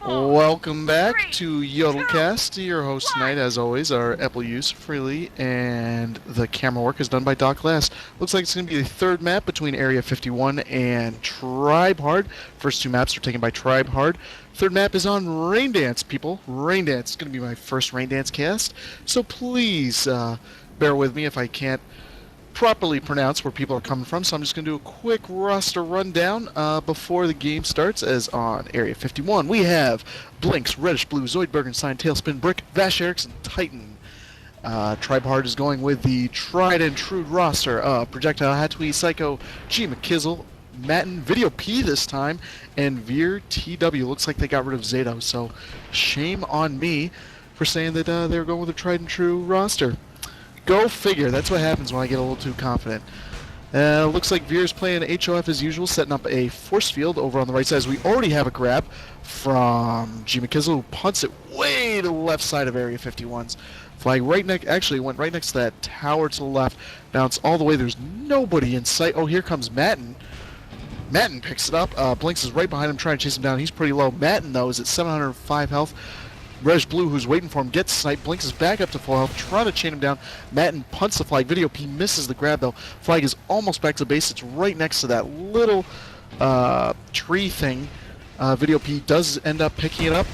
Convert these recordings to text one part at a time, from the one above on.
Welcome back to YodelCast. Your hosts tonight, as always, are Aepplejoose, Freelii, and the camera work is done by DocLettuce. Looks like it's going to be the third map between Area 51 and Tribehard. First two maps are taken by Tribehard. Third map is on Raindance, people. Raindance is going to be my first Raindance cast, so please bear with me if I can't properly pronounce where people are coming from, so I'm just going to do a quick roster rundown before the game starts. As on Area 51, we have Blinks, Reddish Blue, Zoid, Bergenstein, Tailspin, Brick, Vash Erickson, Titan. Tribehard is going with the tried and true roster of Projectile, Hatui, Psycho, G. McKizzle, Matten, Video P this time, and Veer TW. Looks like they got rid of Zato, so shame on me for saying that they were going with a tried and true roster. Go figure. That's what happens when I get a little too confident. Looks like Veer's playing HOF as usual, setting up a force field over on the right side. As we already have a grab from G. McKizzle, who punts it way to the left side of Area 51's flag. Actually went right next to that tower to the left. Bounce all the way. There's nobody in sight. Oh, here comes Matten. Matten picks it up. Blinks is right behind him, trying to chase him down. He's pretty low. Matten, though, is at 705 health. Reddish Blue, who's waiting for him, gets sniped. Blinks is back up to full health, trying to chain him down. Matten punts the flag. Video P misses the grab, though. Flag is almost back to base. It's right next to that little tree thing. Video P does end up picking it up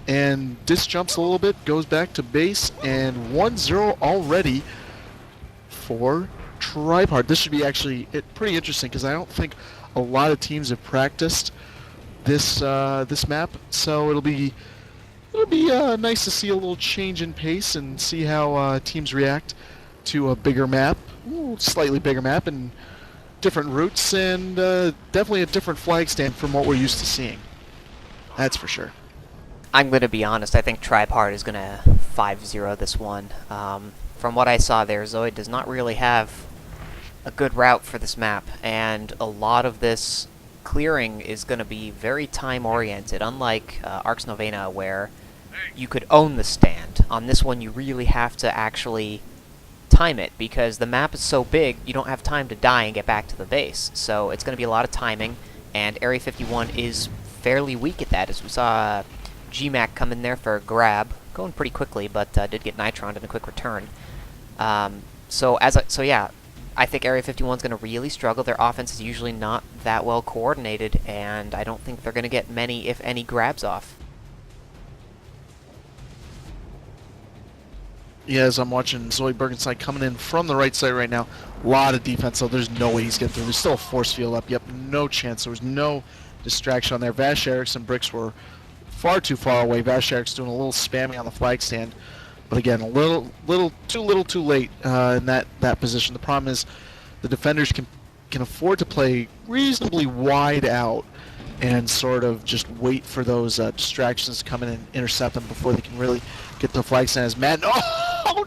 and disjumps a little bit, goes back to base, and 1-0 already for Tribehard. This should be actually pretty interesting because I don't think a lot of teams have practiced this map, so it'll be nice to see a little change in pace and see how teams react to a bigger map, slightly bigger map, and different routes, and definitely a different flag stand from what we're used to seeing. That's for sure. I'm going to be honest, I think Tribehard is going to 5-0 this one. From what I saw there, Zoid does not really have a good route for this map, and a lot of this clearing is going to be very time-oriented, unlike Arx Novena, where you could own the stand. On this one, you really have to actually time it, because the map is so big, you don't have time to die and get back to the base. So it's going to be a lot of timing, and Area 51 is fairly weak at that, as we saw GMAC come in there for a grab, going pretty quickly, but did get nitroned in a quick return. So yeah, I think Area 51 is going to really struggle. Their offense is usually not that well coordinated, and I don't think they're going to get many, if any, grabs off. Yeah, as I'm watching Zoid Bergenstein coming in from the right side right now, a lot of defense, so there's no way he's getting through. There's still a force field up. Yep, no chance. There was no distraction on there. Vash Erickson bricks were far too far away. Vash Erickson doing a little spamming on the flag stand. But again, a little too late in that position. The problem is the defenders can afford to play reasonably wide out and sort of just wait for those distractions to come in and intercept them before they can really get to the flag stand. As Matt,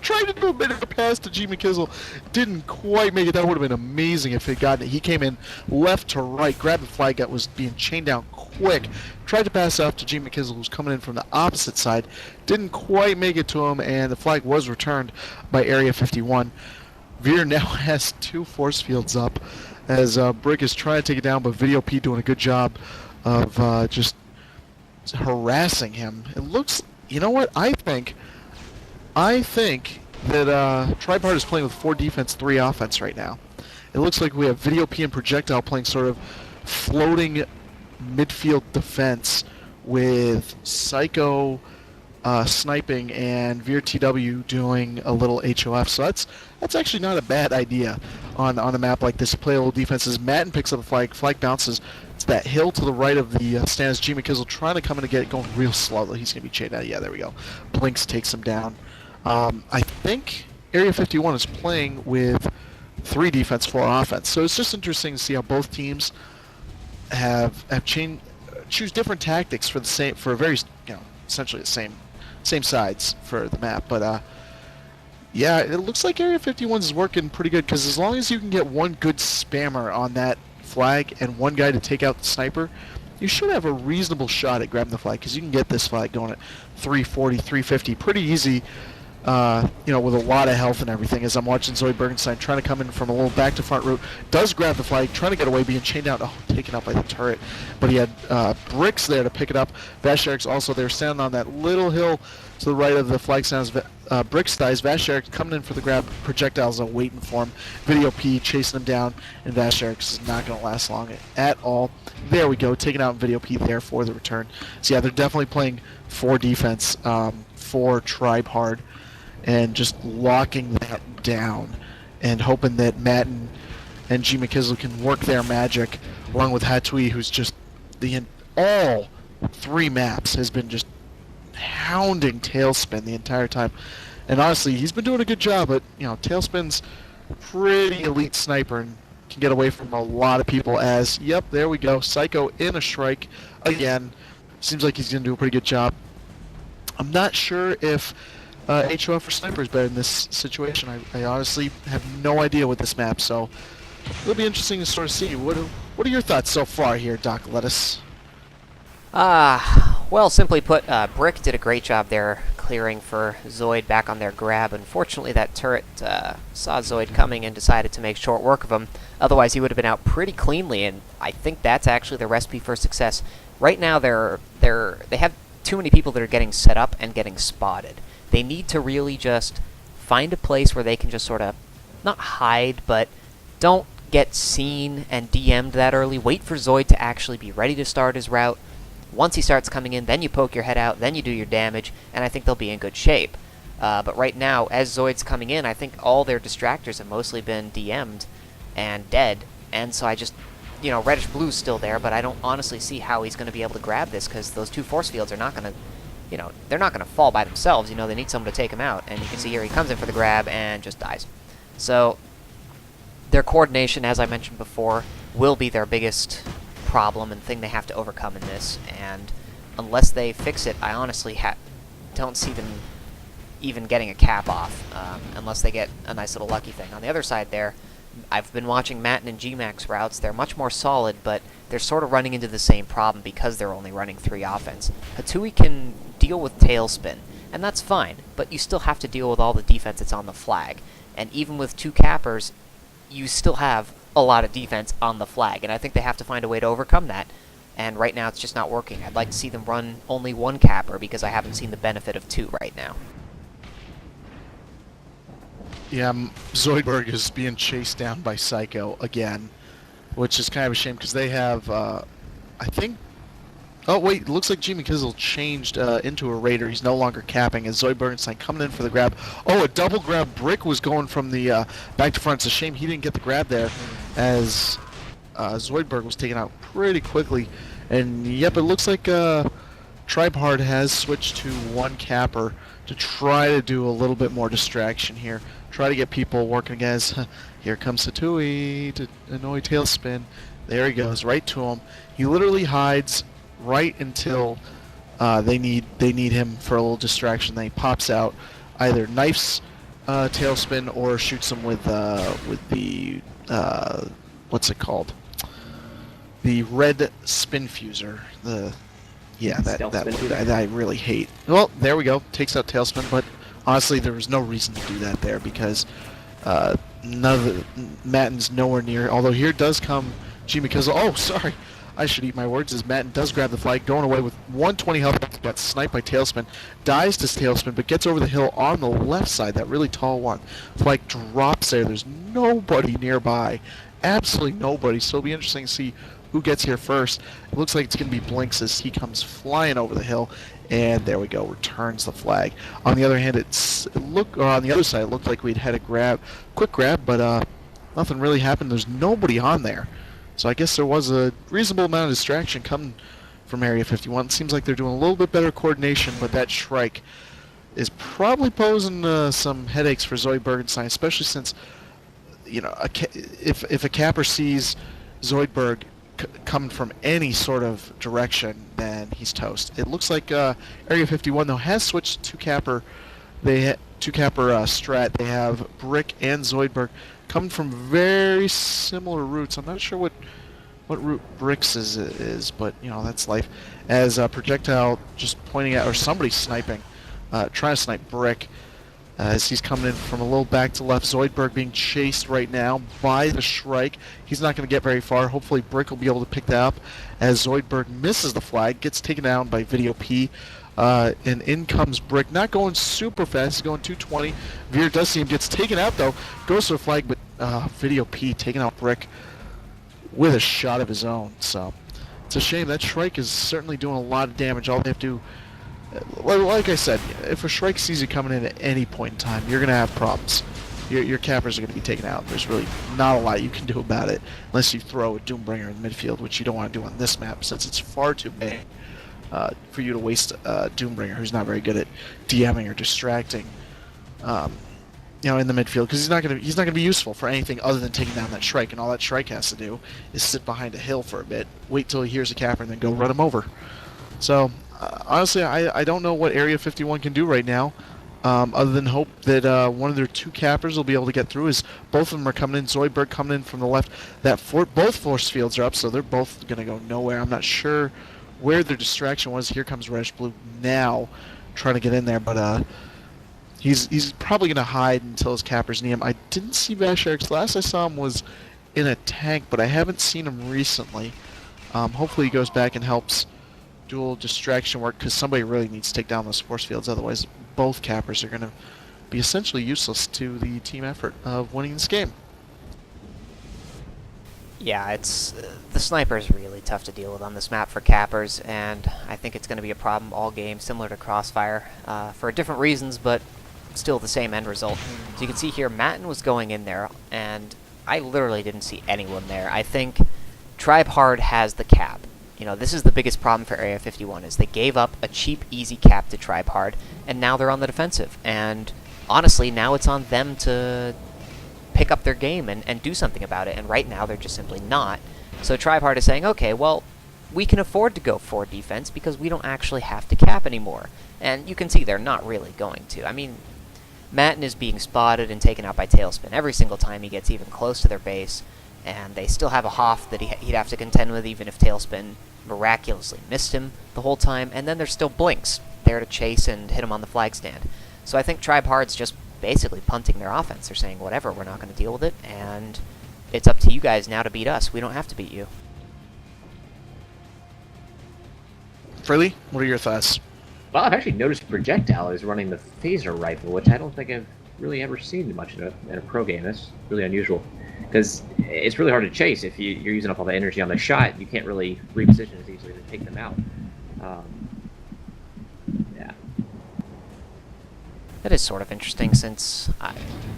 trying to do a bit of a pass to G. McKizzle, didn't quite make it. That would have been amazing if it got it. He came in left to right, grabbed the flag that was being chained down quick, tried to pass off to G. McKizzle, who's coming in from the opposite side, didn't quite make it to him, and the flag was returned by Area 51. Veer now has two force fields up as Brick is trying to take it down, but Video P doing a good job of just harassing him. It looks, you know what, I think that Tribehard is playing with 4 defense, 3 offense right now. It looks like we have Video P and Projectile playing sort of floating midfield defense with Psycho sniping and Veer TW doing a little HOF. So that's actually not a bad idea on a map like this. Play a little defense as Matten picks up a flag bounces. It's that hill to the right of the stands. G. McKizzle trying to come in and get it going real slowly. He's going to be chained out. Yeah, there we go. Blinks takes him down. I think Area 51 is playing with 3 defense, 4 offense. So it's just interesting to see how both teams choose different tactics for essentially the same sides for the map. But yeah, it looks like Area 51 is working pretty good, because as long as you can get one good spammer on that flag and one guy to take out the sniper, you should have a reasonable shot at grabbing the flag, because you can get this flag going at 340, 350 pretty easy with a lot of health and everything, as I'm watching Zoe Bergenstein trying to come in from a little back to front route. Does grab the flag, trying to get away, being chained out. Oh, taken out by the turret. But he had Bricks there to pick it up. Vasharik's also there, standing on that little hill to the right of the flag stands. Bricks dies. Vasharik coming in for the grab. Projectiles are waiting for him. Video P chasing him down, and Vasharik's is not going to last long at all. There we go, taking out Video P there for the return. So yeah, they're definitely playing for defense, for Tribehard, and just locking that down and hoping that Matt and G. McKizzle can work their magic, along with Hatui, who's just all 3 maps has been just hounding Tailspin the entire time. And honestly, he's been doing a good job, but Tailspin's pretty elite sniper and can get away from a lot of people. As yep, there we go, Psycho in a strike again. Seems like he's gonna do a pretty good job. I'm not sure if HOF or Sniper is better in this situation. I honestly have no idea with this map, so it'll be interesting to sort of see. What are your thoughts so far here, DocLettuce? Well, simply put, Brick did a great job there clearing for Zoid back on their grab. Unfortunately, that turret saw Zoid coming and decided to make short work of him. Otherwise, he would have been out pretty cleanly, and I think that's actually the recipe for success. Right now, they have too many people that are getting set up and getting spotted. They need to really just find a place where they can just sort of, not hide, but don't get seen and DM'd that early. Wait for Zoid to actually be ready to start his route. Once he starts coming in, then you poke your head out, then you do your damage, and I think they'll be in good shape. But right now, as Zoid's coming in, I think all their distractors have mostly been DM'd and dead, and so I just, Reddish Blue's still there, but I don't honestly see how he's going to be able to grab this, because those 2 force fields are not going to, they're not going to fall by themselves. They need someone to take him out, and you can see here he comes in for the grab and just dies. So, their coordination, as I mentioned before, will be their biggest problem and thing they have to overcome in this, and unless they fix it, I honestly don't see them even getting a cap off, unless they get a nice little lucky thing. On the other side there, I've been watching Matin and G-Max routes. They're much more solid, but they're sort of running into the same problem because they're only running 3 offense. Hatui can deal with Tailspin, and that's fine, but you still have to deal with all the defense that's on the flag. And even with 2 cappers, you still have a lot of defense on the flag, and I think they have to find a way to overcome that. And right now it's just not working. I'd like to see them run only 1 capper, because I haven't seen the benefit of 2 right now. Yeah, Zoidberg is being chased down by Psycho again, which is kind of a shame because they have, I think... Oh, wait, it looks like G. McKizzle changed into a Raider. He's no longer capping as Zoid Bergenstein coming in for the grab. Oh, a double grab. Brick was going from the back to front. It's a shame he didn't get the grab there as Zoidberg was taken out pretty quickly. And, yep, it looks like Tribehard has switched to 1 capper to try to do a little bit more distraction here. Try to get people working against. Here comes Hatui to annoy Tailspin. There he goes, right to him. He literally hides right until they need him for a little distraction. Then he pops out, either knifes Tailspin or shoots him with the what's it called? The red spin fuser. That I really hate. Well, there we go. Takes out Tailspin, but honestly, there was no reason to do that there because Mattin's nowhere near. Although here does come G. McKizzle. Oh, sorry. I should eat my words as Matin does grab the flag, going away with 120 health. Got sniped by Tailspin. Dies to Tailspin, but gets over the hill on the left side, that really tall one. Flag drops there. There's nobody nearby. Absolutely nobody. So it'll be interesting to see who gets here first. It looks like it's going to be Blinks as he comes flying over the hill. And there we go, returns the flag. On the other hand, on the other side, it looked like we'd had a quick grab, but nothing really happened. There's nobody on there. So I guess there was a reasonable amount of distraction coming from Area 51. It seems like they're doing a little bit better coordination, but that Shrike is probably posing some headaches for Zoe Bergenstein, especially since, if a capper sees Zoidberg coming from any sort of direction, then he's toast. It looks like Area 51 though has switched to capper. Two-capper strat. They have Brick and Zoidberg coming from very similar routes. I'm not sure what route Brick's is, but that's life. As Projectile just pointing at, or somebody sniping, trying to snipe Brick. as he's coming in from a little back to left. Zoidberg being chased right now by the Shrike. He's not going to get very far. Hopefully Brick will be able to pick that up as Zoidberg misses the flag, gets taken down by Video P. And in comes Brick, not going super fast, he's going 220. Veer does see him, gets taken out though, goes for the flag, but Video P taking out Brick with a shot of his own. So it's a shame. That Shrike is certainly doing a lot of damage. All they have to do, like I said, if a Shrike sees you coming in at any point in time, you're going to have problems. Your cappers are going to be taken out. There's really not a lot you can do about it unless you throw a Doombringer in midfield, which you don't want to do on this map since it's far too big for you to waste Doombringer, who's not very good at DMing or distracting, in the midfield, because he's not gonna be useful for anything other than taking down that Shrike, and all that Shrike has to do is sit behind a hill for a bit, wait till he hears a capper, and then go run him over. So honestly, I don't know what Area 51 can do right now, other than hope that one of their two cappers will be able to get through, as both of them are coming in. Zoidberg coming in from the left. Both force fields are up, so they're both going to go nowhere. I'm not sure where their distraction was. Here comes Reddish Blue now, trying to get in there, but he's probably going to hide until his cappers need him. I didn't see Vasharix. Last I saw him was in a tank, but I haven't seen him recently. Hopefully he goes back and helps dual distraction work, because somebody really needs to take down those force fields. Otherwise, both cappers are going to be essentially useless to the team effort of winning this game. Yeah, it's the sniper is really tough to deal with on this map for cappers, and I think it's going to be a problem all game, similar to Crossfire, for different reasons, but still the same end result. So you can see here, Matten was going in there, and I literally didn't see anyone there. I think Tribehard has the cap. You know, this is the biggest problem for Area 51, is they gave up a cheap, easy cap to Tribehard, and now they're on the defensive. And honestly, now it's on them to pick up their game and do something about it, and right now they're just simply not. So Tribehard is saying, okay, well, we can afford to go for defense because we don't actually have to cap anymore. And you can see they're not really going to. I mean, Matten is being spotted and taken out by Tailspin every single time he gets even close to their base, and they still have a Hoff that he'd have to contend with even if Tailspin miraculously missed him the whole time, and then there's still Blinks there to chase and hit him on the flag stand. So I think Tribehard's just basically punting their offense. They're saying, whatever, we're not going to deal with it, and it's up to you guys now to beat us. We don't have to beat you. Freelii, what are your thoughts? Well, I've actually noticed Projectile is running the phaser rifle, which I don't think I've really ever seen much in a pro game. That's really unusual, because it's really hard to chase if you're using up all the energy on the shot. You can't really reposition as easily to take them out. Yeah. That is sort of interesting, since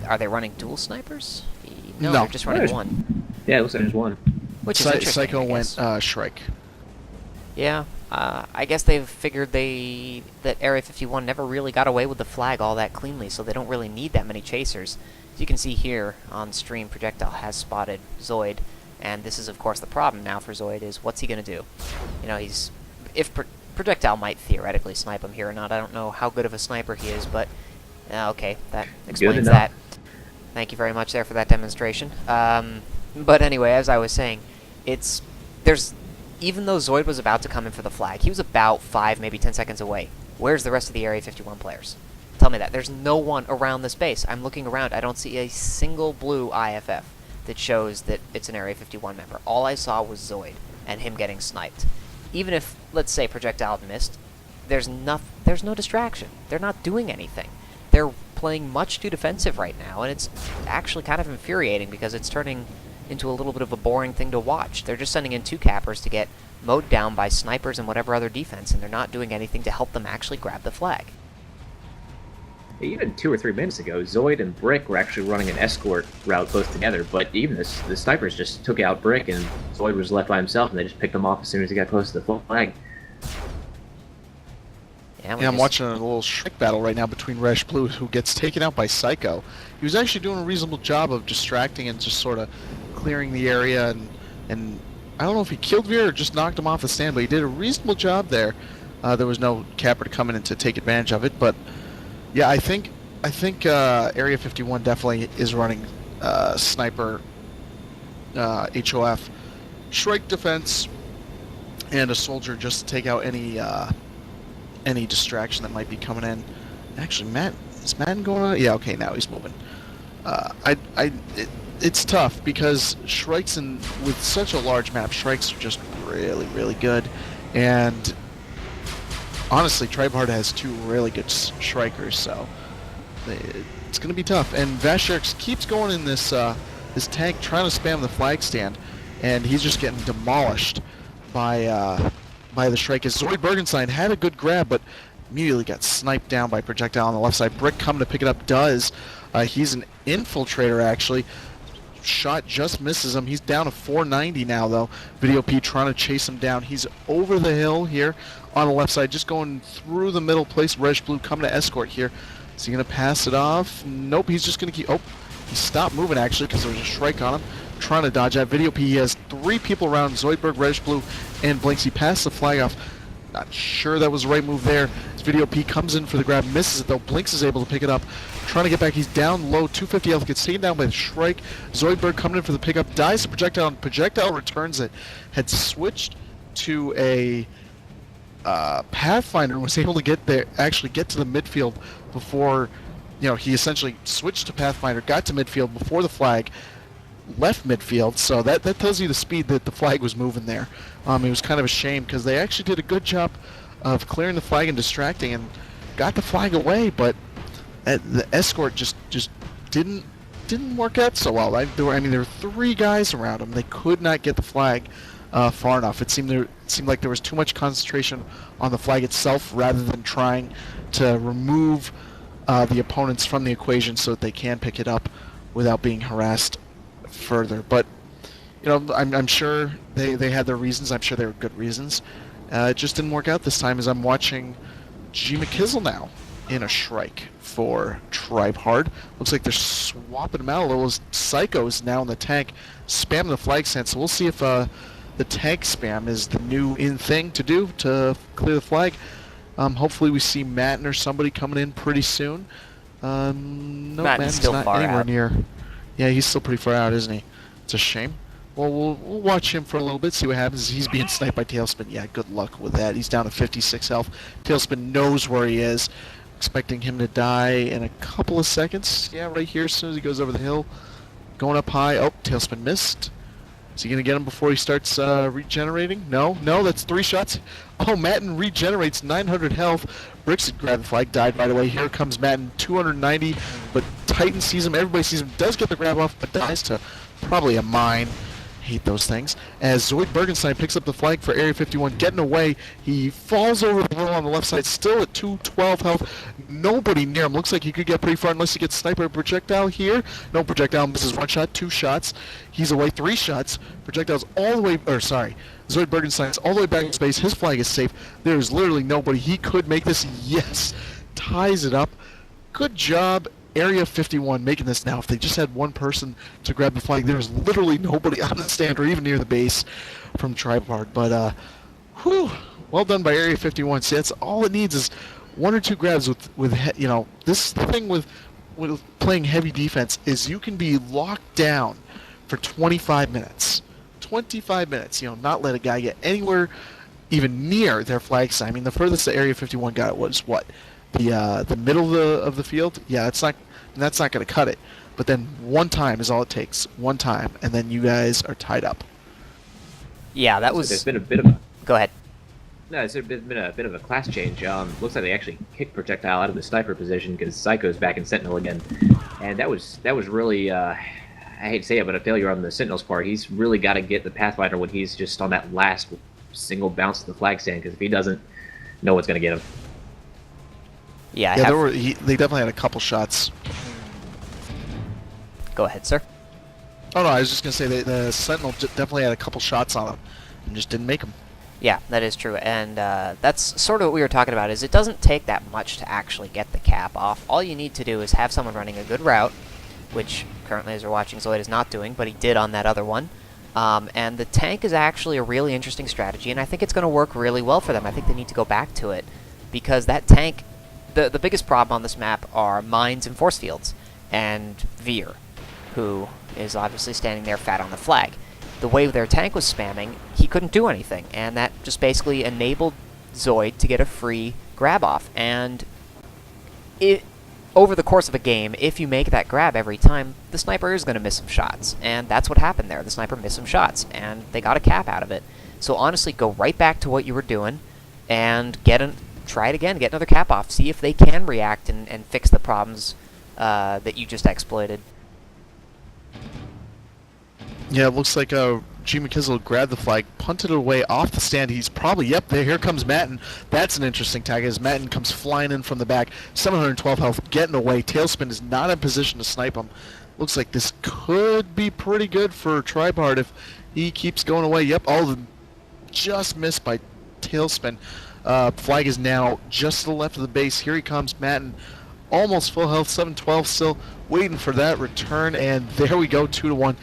are they running dual snipers? No, they're just running one. Yeah, it looks like there's one. Which is interesting, Psycho I guess. went Shrike. Yeah, I guess they've figured that Area 51 never really got away with the flag all that cleanly, so they don't really need that many chasers. As you can see here on stream, Projectile has spotted Zoid, and this is of course the problem now for Zoid, is what's he going to do? You know, Projectile might theoretically snipe him here or not. I don't know how good of a sniper he is, but okay, that explains that. Thank you very much there for that demonstration. But anyway, as I was saying, even though Zoid was about to come in for the flag, he was about 5, maybe 10 seconds away. Where's the rest of the Area 51 players? Tell me that. There's no one around this base. I'm looking around. I don't see a single blue IFF that shows that it's an Area 51 member. All I saw was Zoid and him getting sniped. Even if, let's say, Projectile missed, there's no distraction. They're not doing anything. They're playing much too defensive right now, and it's actually kind of infuriating because it's turning into a little bit of a boring thing to watch. They're just sending in 2 cappers to get mowed down by snipers and whatever other defense, and they're not doing anything to help them actually grab the flag. Even 2 or 3 minutes ago, Zoid and Brick were actually running an escort route both together, but even the snipers just took out Brick, and Zoid was left by himself, and they just picked him off as soon as he got close to the flag. Yeah, I'm watching a little Shrike battle right now between Resh Blue, who gets taken out by Psycho. He was actually doing a reasonable job of distracting and just sort of clearing the area, and I don't know if he killed Veer or just knocked him off the stand, but he did a reasonable job there. There was no capper to come in and to take advantage of it, but yeah, I think Area 51 definitely is running sniper, HOF, Shrike defense, and a soldier just to take out any distraction that might be coming in. Actually, Is Madden going on? Yeah, okay, now he's moving. It's tough because Shrikes with such a large map, Shrikes are just really, really good. And honestly, Tribehard has 2 really good Shrikers, so it's going to be tough. And Vasherix keeps going in this tank trying to spam the flag stand, and he's just getting demolished by the Shrikers. Zoid Bergenstein had a good grab, but immediately got sniped down by projectile on the left side. Brick coming to pick it up does. He's an infiltrator, actually. Shot just misses him. He's down to 490 now, though. Video P trying to chase him down. He's over the hill here on the left side, just going through the middle place. Reg Blue coming to escort here. Is he going to pass it off? Nope, he's just going to keep... Oh, he stopped moving, actually, because there was a Shrike on him. Trying to dodge that. Video P, he has 3 people around. Zoidberg, Reg Blue, and Blinks. He passed the flag off. Not sure that was the right move there. Video P comes in for the grab, misses it though. Blinks is able to pick it up. Trying to get back, he's down low, 250 health, gets taken down by the Shrike. Zoidberg coming in for the pickup, dies to projectile, and projectile returns it. Had switched to a Pathfinder, was able to get there, actually get to the midfield before, he essentially switched to Pathfinder, got to midfield before the flag, left midfield, so that tells you the speed that the flag was moving there. It was kind of a shame because they actually did a good job of clearing the flag and distracting and got the flag away, but the escort just didn't work out so well. There were 3 guys around him. They could not get the flag far enough. It seemed like there was too much concentration on the flag itself rather than trying to remove the opponents from the equation so that they can pick it up without being harassed further. But I'm sure they had their reasons. I'm sure they were good reasons. It just didn't work out this time, as I'm watching G. McKizzle now in a Shrike for Tribehard. Looks like they're swapping him out a little. Psycho's now in the tank, spamming the flag stand. So we'll see if the tank spam is the new in thing to do to clear the flag. Hopefully we see Matten or somebody coming in pretty soon. No, Matten's still not far anywhere out. near. Yeah, he's still pretty far out, isn't he? It's a shame. Well, we'll watch him for a little bit, see what happens. He's being sniped by Tailspin. Yeah, good luck with that. He's down to 56 health. Tailspin knows where he is. Expecting him to die in a couple of seconds. Yeah, right here as soon as he goes over the hill. Going up high. Oh, Tailspin missed. Is he going to get him before he starts regenerating? No, that's 3 shots. Oh, Matten regenerates 900 health. Bricks had grabbed the flag, died right away. Here comes Matten, 290, but Titan sees him. Everybody sees him. Does get the grab off, but dies to probably a mine. Hate those things. As Zoid Bergenstein picks up the flag for Area 51, getting away. He falls over the hill on the left side, still at 212 health. Nobody near him. Looks like he could get pretty far unless he gets sniped by a projectile here. No, projectile misses 1 shot, 2 shots. He's away 3 shots. Projectile's all the way, Zoid Bergenstein's all the way back in space. His flag is safe. There's literally nobody. He could make this. Yes. Ties it up. Good job, Area 51, making this now. If they just had 1 person to grab the flag, there's literally nobody on the stand or even near the base from Tribehard. But, well done by Area 51. See, that's all it needs is 1 or 2 grabs with this thing with playing heavy defense is you can be locked down for 25 minutes. 25 minutes, not let a guy get anywhere even near their flag sign. I mean, the furthest the Area 51 got was what? The middle of the field? Yeah, that's not going to cut it. But then 1 time is all it takes. 1 time, and then you guys are tied up. Yeah, that was... There's been a bit of a... Go ahead. No, there's been a bit of a class change. Looks like they actually kicked Projectile out of the sniper position because Psycho's back in Sentinel again. And that was really, I hate to say it, but a failure on the Sentinel's part. He's really got to get the Pathfinder when he's just on that last single bounce to the flag stand, because if he doesn't, no one's going to get him. Yeah, they definitely had a couple shots. Go ahead, sir. Oh no, I was just gonna say the Sentinel definitely had a couple shots on him and just didn't make them. Yeah, that is true, and that's sort of what we were talking about. Is it doesn't take that much to actually get the cap off. All you need to do is have someone running a good route, which currently, as we're watching, Zoid is not doing, but he did on that other one. And the tank is actually a really interesting strategy, and I think it's going to work really well for them. I think they need to go back to it, because that tank, the biggest problem on this map are mines and force fields, and Veer, who is obviously standing there fat on the flag. The way their tank was spamming, he couldn't do anything, and that just basically enabled Zoid to get a free grab off. And over the course of a game, if you make that grab every time, the sniper is going to miss some shots. And that's what happened there. The sniper missed some shots, and they got a cap out of it. So honestly, go right back to what you were doing, and try it again, get another cap off. See if they can react and fix the problems that you just exploited. Yeah, it looks like G. McKizzle grabbed the flag, punted it away off the stand. He's probably, yep, there, here comes Matten. That's an interesting tag as Matten comes flying in from the back. 712 health, getting away. Tailspin is not in position to snipe him. Looks like this could be pretty good for Tribehard if he keeps going away. Yep, all of them just missed by Tailspin. Flag is now just to the left of the base. Here he comes, Matten. Almost full health, 712 still waiting for that return, and there we go, 2-1.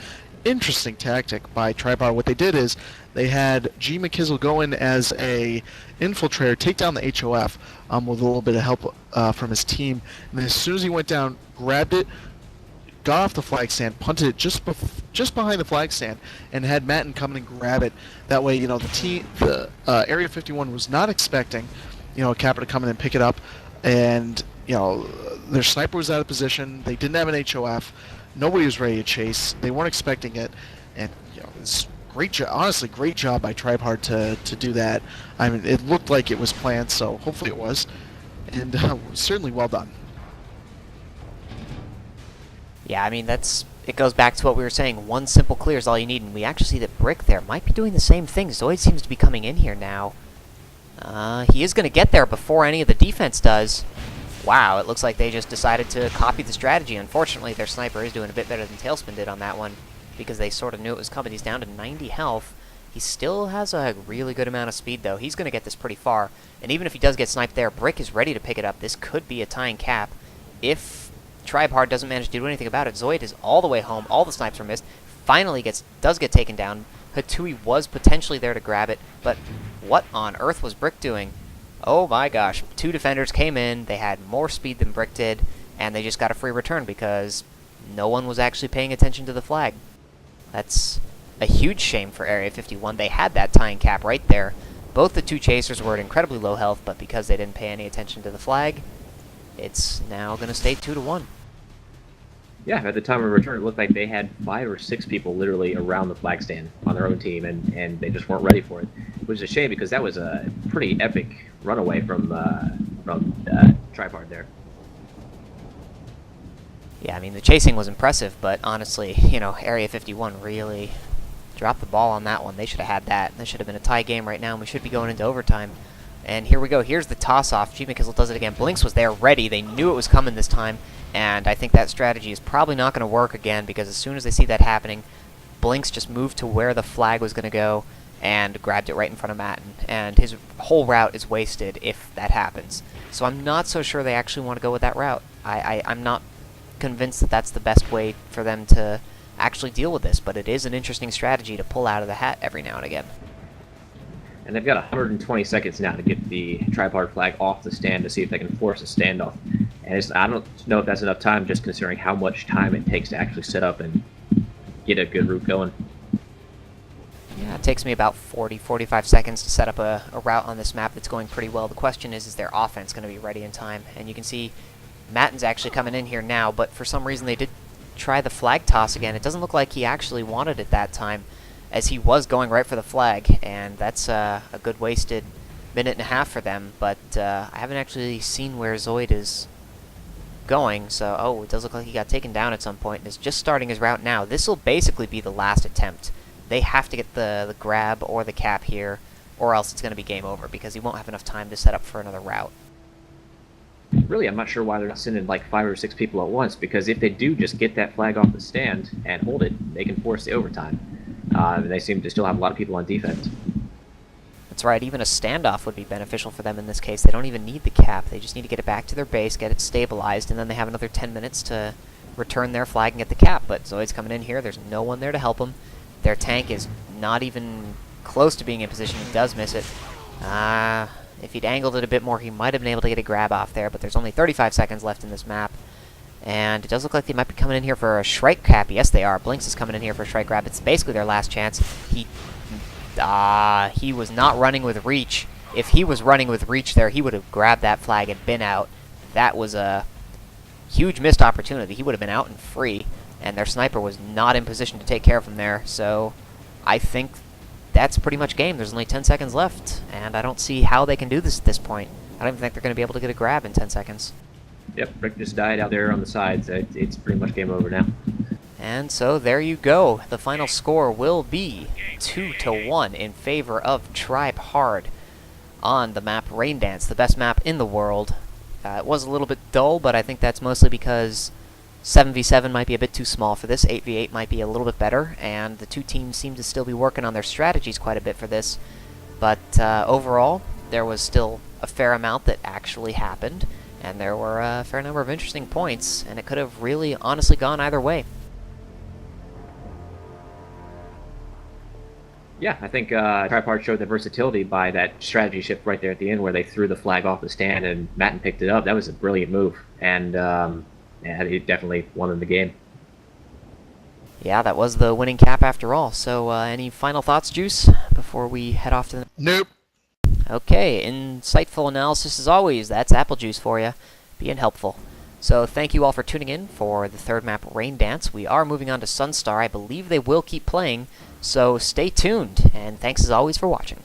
Interesting tactic by Tribehard. What they did is they had G. McKizzle go in as a infiltrator, take down the HOF with a little bit of help from his team, and then as soon as he went down, grabbed it, got off the flag stand, punted it just behind the flag stand, and had Matten come in and grab it. That way, you know, the Area 51 was not expecting, you know, a capper to come in and pick it up, and you know, their sniper was out of position. They didn't have an HOF. Nobody was ready to chase. They weren't expecting it, and you know, it's great job. Honestly, great job by Tribehard to do that. I mean, it looked like it was planned, so hopefully it was, and certainly well done. Yeah, I mean, it goes back to what we were saying. One simple clear is all you need, and we actually see that Brick there might be doing the same thing. Zoid seems to be coming in here now. He is going to get there before any of the defense does. Wow, it looks like they just decided to copy the strategy. Unfortunately, their sniper is doing a bit better than Tailspin did on that one, because they sort of knew it was coming. He's down to 90 health. He still has a really good amount of speed, though. He's going to get this pretty far. And even if he does get sniped there, Brick is ready to pick it up. This could be a tying cap. If Tribehard doesn't manage to do anything about it, Zoid is all the way home. All the snipes are missed. Finally does get taken down. Hatui was potentially there to grab it, but what on earth was Brick doing? Oh my gosh, 2 defenders came in, they had more speed than Brick did, and they just got a free return because no one was actually paying attention to the flag. That's a huge shame for Area 51. They had that tying cap right there. Both the 2 chasers were at incredibly low health, but because they didn't pay any attention to the flag, it's now going to stay 2-1. Yeah, at the time of return, it looked like they had 5 or 6 people literally around the flag stand on their own team, and they just weren't ready for it. Which is a shame because that was a pretty epic runaway from Tribehard there. Yeah, I mean, the chasing was impressive, but honestly, you know, Area 51 really dropped the ball on that one. They should have had that. This should have been a tie game right now, and we should be going into overtime. And here we go. Here's the toss-off. G. McKizzle does it again. Blinks was there ready. They knew it was coming this time, and I think that strategy is probably not going to work again because as soon as they see that happening, Blinks just moved to where the flag was going to go and grabbed it right in front of Matten. And his whole route is wasted if that happens. So I'm not so sure they actually want to go with that route. I'm not convinced that that's the best way for them to actually deal with this, but it is an interesting strategy to pull out of the hat every now and again. And they've got 120 seconds now to get the Tribehard flag off the stand to see if they can force a standoff. And I don't know if that's enough time, just considering how much time it takes to actually set up and get a good route going. Yeah, it takes me about 40-45 seconds to set up a route on this map that's going pretty well. The question is their offense going to be ready in time? And you can see Matten's actually coming in here now, but for some reason they did try the flag toss again. It doesn't look like he actually wanted it that time, as he was going right for the flag, and that's a good wasted minute and a half for them, but I haven't actually seen where Zoid is going, so, oh, it does look like he got taken down at some point and is just starting his route now. This will basically be the last attempt. They have to get the grab or the cap here, or else it's going to be game over, because he won't have enough time to set up for another route. Really, I'm not sure why they're not sending like 5 or 6 people at once, because if they do just get that flag off the stand and hold it, they can force the overtime. They seem to still have a lot of people on defense. That's right, even a standoff would be beneficial for them in this case. They don't even need the cap, they just need to get it back to their base, get it stabilized, and then they have another 10 minutes to return their flag and get the cap. But Zoid's coming in here, there's no one there to help him. Their tank is not even close to being in position, he does miss it. If he'd angled it a bit more, he might have been able to get a grab off there, but there's only 35 seconds left in this map. And it does look like they might be coming in here for a Shrike cap. Yes, they are. Blinks is coming in here for a Shrike grab. It's basically their last chance. He was not running with reach. If he was running with reach there, he would have grabbed that flag and been out. That was a huge missed opportunity. He would have been out and free, and their sniper was not in position to take care of him there. So I think that's pretty much game. There's only 10 seconds left, and I don't see how they can do this at this point. I don't even think they're going to be able to get a grab in 10 seconds. Yep, Rick just died out there on the sides. It's pretty much game over now. And so there you go. The final score will be 2-1 in favor of Tribehard on the map Raindance, the best map in the world. It was a little bit dull, but I think that's mostly because 7v7 might be a bit too small for this. 8v8 might be a little bit better, and the two teams seem to still be working on their strategies quite a bit for this. But overall, there was still a fair amount that actually happened, and there were a fair number of interesting points, and it could have really honestly gone either way. Yeah, I think Tribehard showed the versatility by that strategy shift right there at the end where they threw the flag off the stand and Matten picked it up. That was a brilliant move, and yeah, it definitely won them the game. Yeah, that was the winning cap after all. So any final thoughts, Juice, before we head off to the... Nope. Okay, insightful analysis as always. That's Aepplejoose for you, being helpful. So thank you all for tuning in for the third map, Raindance. We are moving on to Sunstar. I believe they will keep playing, so stay tuned, and thanks as always for watching.